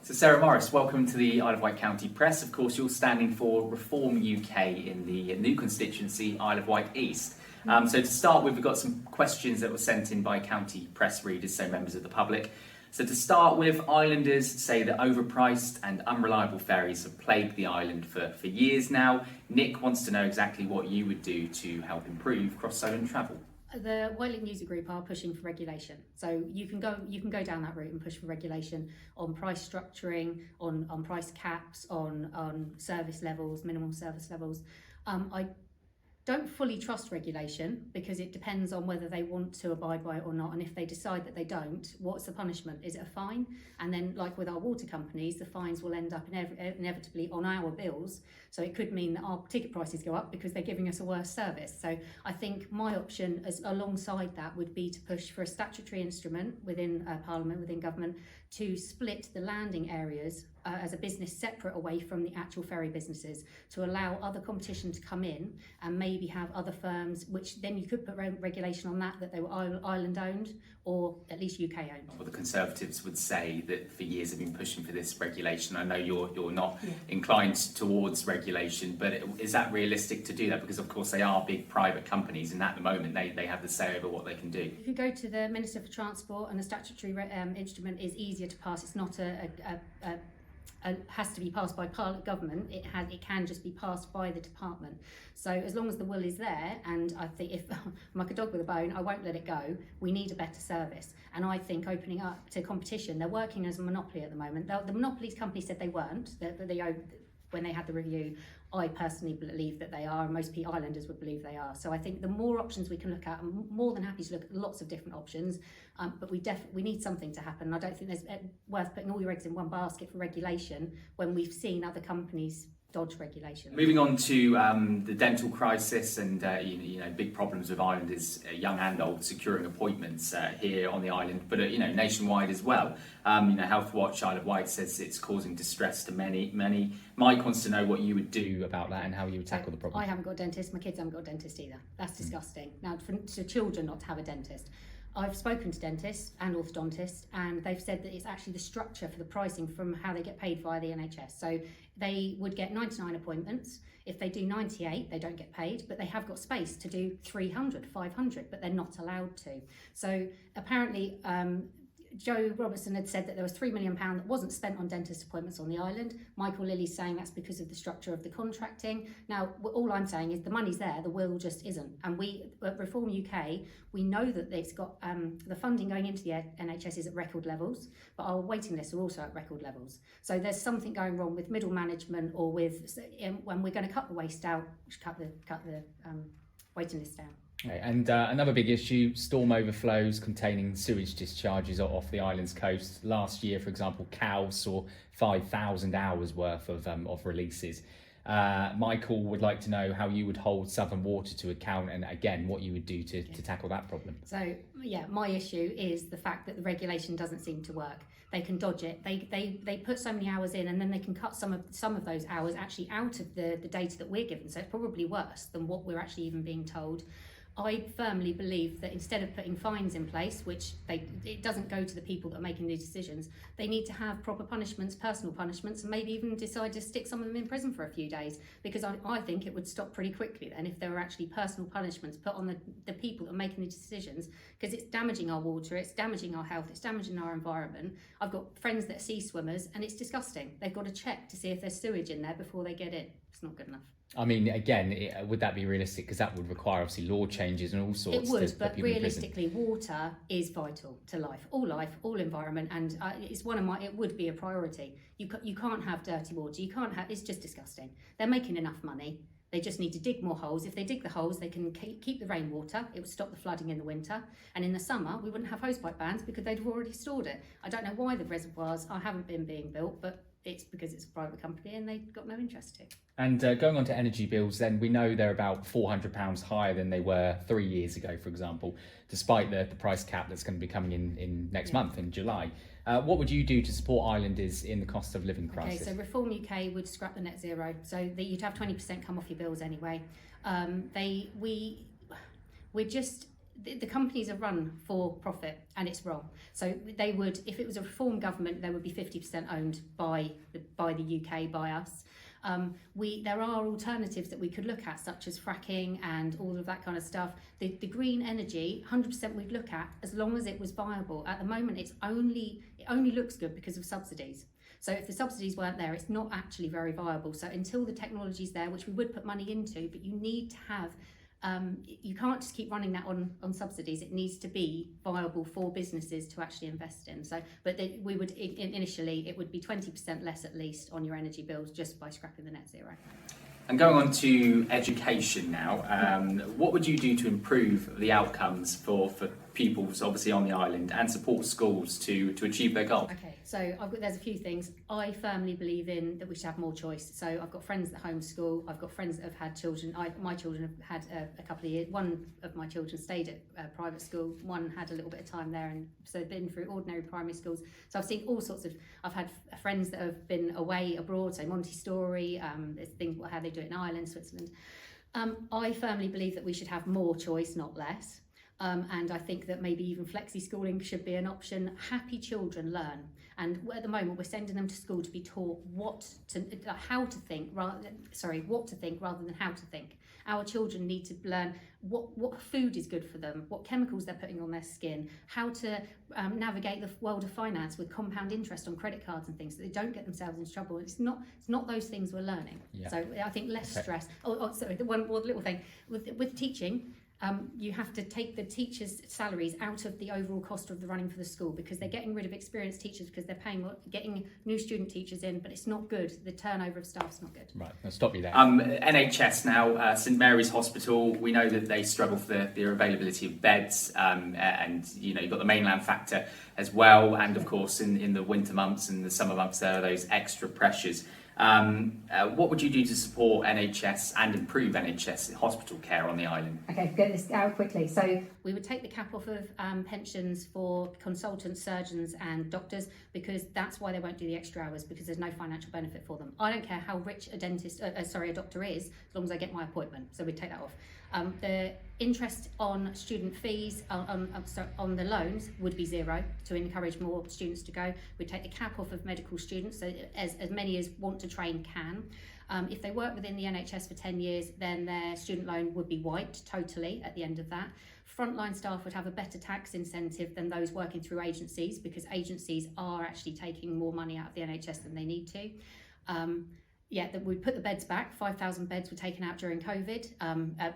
So Sarah Morris, welcome to the Isle of Wight County Press. Of course, you're standing for Reform UK in the new constituency, Isle of Wight East. So to start with, we've got some questions that were sent in by county press readers, so members of the public. So to start with, islanders say that overpriced and unreliable ferries have plagued the island for years now. Nick wants to know exactly what you would do to help improve cross-island travel. The Wight User Group are pushing for regulation, so you can go down that route and push for regulation on price structuring, on price caps, on service levels, minimum service levels. I don't fully trust regulation because it depends on whether they want to abide by it or not, and if they decide that they don't, what's the punishment? Is it a fine? And then, like with our water companies, the fines will end up inevitably on our bills, so it could mean that our ticket prices go up because they're giving us a worse service. So I think my option alongside that would be to push for a statutory instrument within Parliament, within government, to split the landing areas as a business separate away from the actual ferry businesses, to allow other competition to come in and maybe have other firms, which then you could put regulation on that they were island owned or at least UK owned. Well, the Conservatives would say that for years have been pushing for this regulation. I know you're not inclined towards regulation, but is that realistic to do that? Because of course they are big private companies, and at the moment they have the say over what they can do. If you go to the Minister for Transport, and the statutory instrument is easier to pass, it's not has to be passed by government. It can just be passed by the department. So as long as the will is there, and I think if I'm like a dog with a bone, I won't let it go. We need a better service, and I think opening up to competition. They're working as a monopoly at the moment. The monopolies company said they weren't. When they had the review, I personally believe that they are, and most islanders would believe they are. So I think the more options we can look at, I'm more than happy to look at lots of different options, but we need something to happen. I don't think there's worth putting all your eggs in one basket for regulation when we've seen other companies dodge regulation. Moving on to the dental crisis and big problems with islanders, young and old, securing appointments here on the island, but nationwide as well. Health Watch Isle of Wight says it's causing distress to many. Mike wants to know what you would do about that and how you would tackle the problem. I haven't got a dentist. My kids haven't got a dentist either. That's disgusting. Now, for children not to have a dentist. I've spoken to dentists and orthodontists, and they've said that it's actually the structure for the pricing from how they get paid via the NHS. So they would get 99 appointments. If they do 98, they don't get paid, but they have got space to do 300, 500, but they're not allowed to. So apparently, Joe Robertson had said that there was £3 million that wasn't spent on dentist appointments on the island. Michael Lilly's saying that's because of the structure of the contracting. Now, all I'm saying is the money's there, the will just isn't. And we, at Reform UK, we know that it's got the funding going into the NHS is at record levels, but our waiting lists are also at record levels. So there's something going wrong with middle management, or with when we're going to cut the waste out, cut the waiting list down. Okay, and another big issue, storm overflows containing sewage discharges off the island's coast. Last year, for example, Cowes saw 5,000 hours worth of releases. Michael would like to know how you would hold Southern Water to account, and again, what you would do to tackle that problem. So, my issue is the fact that the regulation doesn't seem to work. They can dodge it. They put so many hours in, and then they can cut some of those hours actually out of the data that we're given. So it's probably worse than what we're actually even being told. I firmly believe that instead of putting fines in place, which it doesn't go to the people that are making these decisions, they need to have proper punishments, personal punishments, and maybe even decide to stick some of them in prison for a few days, because I think it would stop pretty quickly then if there were actually personal punishments put on the people that are making these decisions, because it's damaging our water, it's damaging our health, it's damaging our environment. I've got friends that are sea swimmers, and it's disgusting. They've got to check to see if there's sewage in there before they get in. It's not good enough. I mean, again, would that be realistic? Because that would require obviously law changes and all sorts. It would, but realistically, water is vital to life, all environment, and it's it would be a priority. You can't have dirty water. You can't have. It's just disgusting. They're making enough money. They just need to dig more holes. If they dig the holes, they can keep the rainwater. It would stop the flooding in the winter, and in the summer we wouldn't have hosepipe bans because they'd have already stored it. I don't know why the reservoirs haven't been being built, but it's because it's a private company and they've got no interest in. And going on to energy bills, then we know they're about £400 higher than they were 3 years ago, for example, despite the price cap that's going to be coming in next month in July. What would you do to support islanders in the cost of living crisis? Okay, so Reform UK would scrap the net zero, so that you'd have 20% come off your bills anyway. the companies are run for profit, and it's wrong. So they would, if it was a reform government, they would be 50% owned by the UK, by us. There are alternatives that we could look at, such as fracking and all of that kind of stuff. The green energy, 100% we'd look at, as long as it was viable. At the moment, it only looks good because of subsidies. So if the subsidies weren't there, it's not actually very viable. So until the technology's there, which we would put money into, but you need to have, you can't just keep running that on subsidies. It needs to be viable for businesses to actually invest in. So, but we would initially, it would be 20% less at least on your energy bills just by scrapping the net zero. And going on to education now, what would you do to improve the outcomes for pupils, obviously on the island, and support schools to achieve their goal? Okay, so there's a few things. I firmly believe in that we should have more choice. So I've got friends that homeschool. I've got friends that have had children. My children have had a couple of years. One of my children stayed at private school. One had a little bit of time there, and so they've been through ordinary primary schools. So I've seen all sorts of. I've had friends that have been away abroad, so Montessori. There's things how they do it in Ireland, Switzerland. I firmly believe that we should have more choice, not less. And I think that maybe even flexi schooling should be an option. Happy children learn, and at the moment we're sending them to school to be taught what to think rather than how to think. Our children need to learn what food is good for them, what chemicals they're putting on their skin, how to navigate the world of finance with compound interest on credit cards and things, so they don't get themselves into trouble. It's not those things we're learning. Yeah. So I think less stress. Sorry, the one more little thing with teaching. You have to take the teachers' salaries out of the overall cost of the running for the school, because they're getting rid of experienced teachers because they're getting new student teachers in, but it's not good. The turnover of staff is not good. Right, I'll stop you there. NHS now, St Mary's Hospital, we know that they struggle for their availability of beds, and you've got the mainland factor as well, and of course in the winter months and the summer months there are those extra pressures. What would you do to support NHS and improve NHS hospital care on the island? Okay, get this out quickly. So we would take the cap off of pensions for consultants, surgeons and doctors, because that's why they won't do the extra hours, because there's no financial benefit for them. I don't care how rich a doctor is, as long as I get my appointment. So we'd take that off. The interest on student fees on the loans would be zero to encourage more students to go. We'd take the cap off of medical students, so as many as want to train can. If they work within the NHS for 10 years, then their student loan would be wiped totally at the end of that. Frontline staff would have a better tax incentive than those working through agencies, because agencies are actually taking more money out of the NHS than they need to. That we put the beds back. 5,000 beds were taken out during COVID,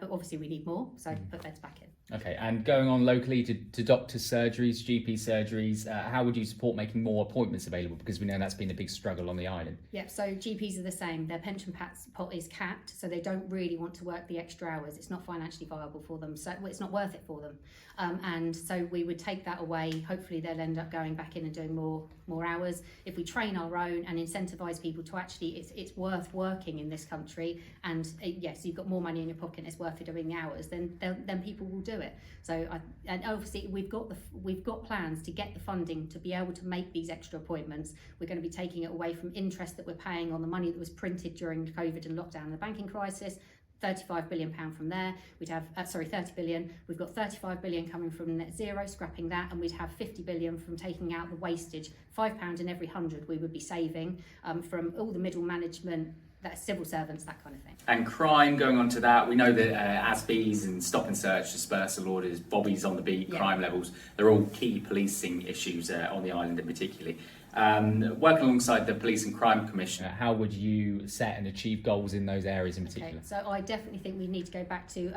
but obviously we need more, so put beds back in. Okay, and going on locally to doctors' surgeries, GP surgeries, how would you support making more appointments available? Because we know that's been a big struggle on the island. Yeah, so GPs are the same. Their pension pot is capped, so they don't really want to work the extra hours. It's not financially viable for them, so it's not worth it for them. And so we would take that away. Hopefully they'll end up going back in and doing more hours. If we train our own and incentivise people to actually, it's worth working in this country, and yes, you've got more money in your pocket and it's worth it doing the hours, then people will do it. So and obviously we've got plans to get the funding to be able to make these extra appointments. We're going to be taking it away from interest that we're paying on the money that was printed during COVID and lockdown and the banking crisis. £35 billion from there. We'd have 30 billion. We've got 35 billion coming from net zero, scrapping that, and we'd have 50 billion from taking out the wastage. £5 in every 100 we would be saving from all the middle management, that's civil servants, that kind of thing. And crime, going on to that, we know that ASBs and stop and search, dispersal orders, bobbies on the beat, crime levels, they're all key policing issues on the island in particular. Working alongside the Police and Crime Commission. How would you set and achieve goals in those areas in particular? Okay, so I definitely think we need to go back to,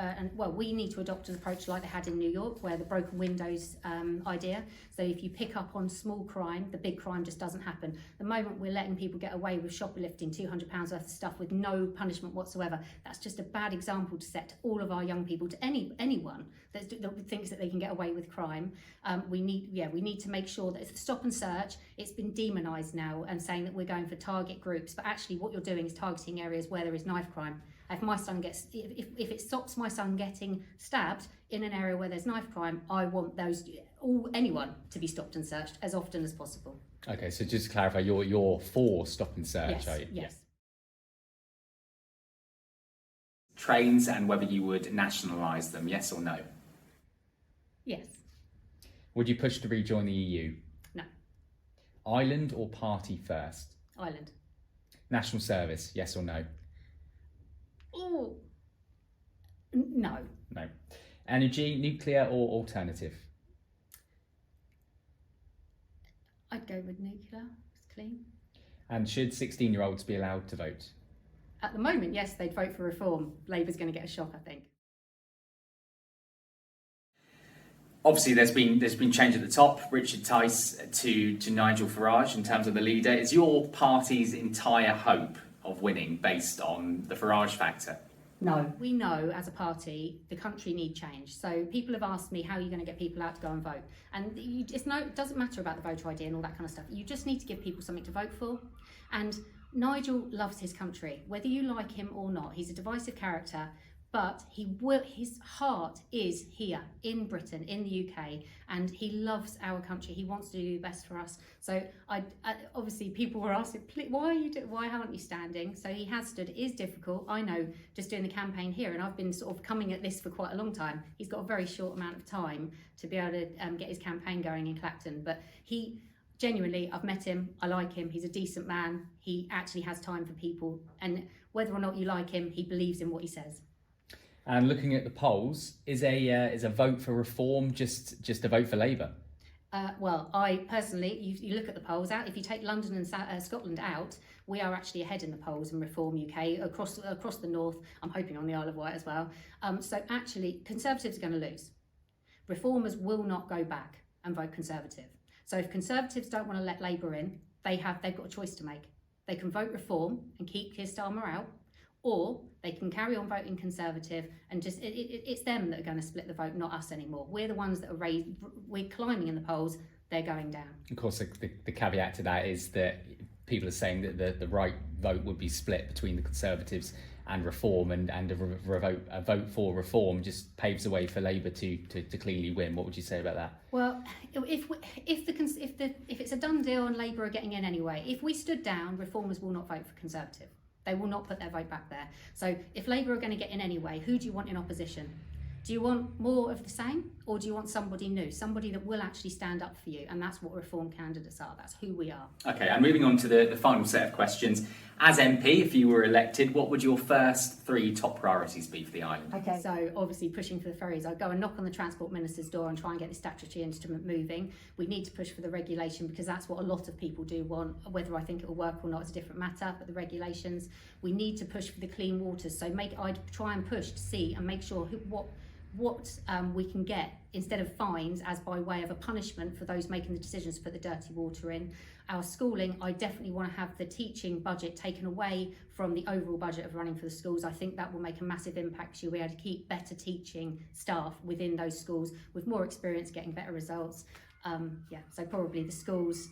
we need to adopt an approach like they had in New York, where the broken windows idea. So if you pick up on small crime, the big crime just doesn't happen. The moment we're letting people get away with shoplifting £200 worth of stuff with no punishment whatsoever, that's just a bad example to set to all of our young people, to anyone that thinks that they can get away with crime. We need to make sure that it's stop and search. It's been demonised now and saying that we're going for target groups, but actually what you're doing is targeting areas where there is knife crime. If my son if it stops my son getting stabbed in an area where there's knife crime, I want anyone to be stopped and searched as often as possible. Okay, so just to clarify, you're for stop and search, yes, are you? Yes. Trains and whether you would nationalise them, yes or no? Yes. Would you push to rejoin the EU? No. Island or party first? Island. National service, yes or no? Oh. No. No. Energy, nuclear or alternative? I'd go with nuclear. It's clean. And should 16-year-olds be allowed to vote? At the moment, yes, they'd vote for reform. Labour's going to get a shock, I think. Obviously, there's been change at the top. Richard Tice to Nigel Farage in terms of the leader. Is your party's entire hope of winning based on the Farage factor? No. We know as a party the country need change. So people have asked me, how are you going to get people out to go and vote? And it doesn't matter about the voter ID and all that kind of stuff. You just need to give people something to vote for. And Nigel loves his country, whether you like him or not. He's a divisive character, but his heart is here in Britain, in the UK, and he loves our country. He wants to do the best for us. So I obviously people were asking, why aren't you standing? So he has stood. It is difficult. I know, just doing the campaign here, and I've been sort of coming at this for quite a long time. He's got a very short amount of time to be able to get his campaign going in Clacton, but he. Genuinely, I've met him, I like him, he's a decent man, he actually has time for people, and whether or not you like him, he believes in what he says. And looking at the polls, is a vote for reform just a vote for Labour? Well, I personally, you look at the polls out, if you take London and Scotland out, we are actually ahead in the polls in Reform UK, across the north, I'm hoping on the Isle of Wight as well. So actually, Conservatives are going to lose. Reformers will not go back and vote Conservative. So if Conservatives don't want to let Labour in, they've got a choice to make. They can vote Reform and keep Keir Starmer out, or they can carry on voting Conservative and just it's them that are going to split the vote, not us anymore. We're the ones that we're climbing in the polls, they're going down. Of course, the caveat to that is that people are saying that the right vote would be split between the Conservatives and Reform, and a vote for Reform just paves the way for Labour to cleanly win. What would you say about that? Well, if it's a done deal and Labour are getting in anyway, if we stood down, Reformers will not vote for Conservative. They will not put their vote back there. So if Labour are going to get in anyway, who do you want in opposition? Do you want more of the same, or do you want somebody new, somebody that will actually stand up for you? And that's what Reform candidates are. That's who we are. Okay, and moving on to the final set of questions. As MP, if you were elected, what would your first 3 top priorities be for the island? Okay, so obviously pushing for the ferries. I'd go and knock on the Transport Minister's door and try and get the statutory instrument moving. We need to push for the regulation, because that's what a lot of people do want. Whether I think it will work or not is a different matter, but the regulations. We need to push for the clean waters. So I'd try and push to see and make sure what we can get, instead of fines, as by way of a punishment for those making the decisions to put the dirty water in. Our schooling, I definitely want to have the teaching budget taken away from the overall budget of running for the schools. I think that will make a massive impact. You'll be able to keep better teaching staff within those schools with more experience, getting better results. So probably the schools,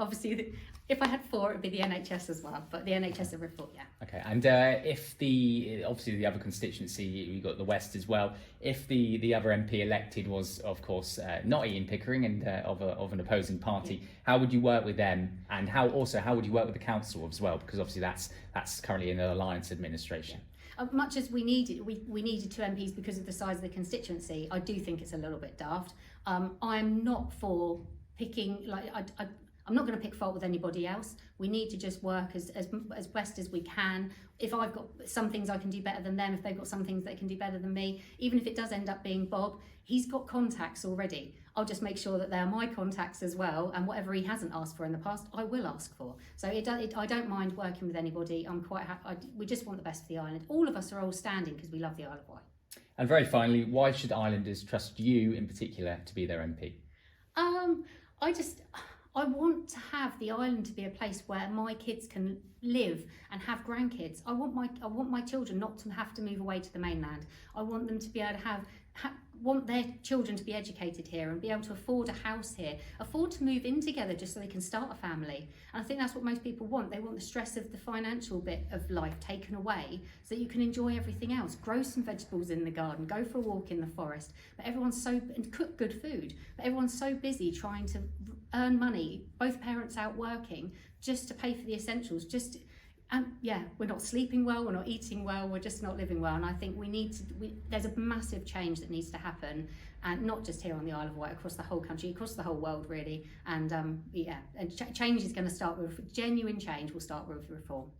obviously if I had 4, it'd be the NHS as well, but the NHS are reform, yeah. Okay, and if obviously the other constituency, you've got the West as well, if the other MP elected was, of course, not Ian Pickering and of an opposing party, yeah, how would you work with them, and how would you work with the council as well, because obviously that's currently in an alliance administration? Much as we needed 2 MPs because of the size of the constituency, I do think it's a little bit daft. I'm not for picking, I'm not going to pick fault with anybody else. We need to just work as best as we can. If I've got some things I can do better than them, if they've got some things they can do better than me, even if it does end up being Bob, he's got contacts already. I'll just make sure that they're my contacts as well, and whatever he hasn't asked for in the past, I will ask for. So I don't mind working with anybody. I'm quite happy. We just want the best for the island. All of us are all standing because we love the Isle of Wight. And very finally, why should Islanders trust you in particular to be their MP? I want to have the island to be a place where my kids can live and have grandkids. I want my children not to have to move away to the mainland. I want them to be able to want their children to be educated here and be able to afford a house here, afford to move in together just so they can start a family. And I think that's what most people want. They want the stress of the financial bit of life taken away so that you can enjoy everything else. Grow some vegetables in the garden, go for a walk in the forest. But and cook good food. But everyone's so busy trying to earn money, both parents out working, just to pay for the essentials. And yeah, we're not sleeping well, we're not eating well, we're just not living well. And I think there's a massive change that needs to happen, and not just here on the Isle of Wight, across the whole country, across the whole world, really. And change is going to start with, genuine change will start with reform.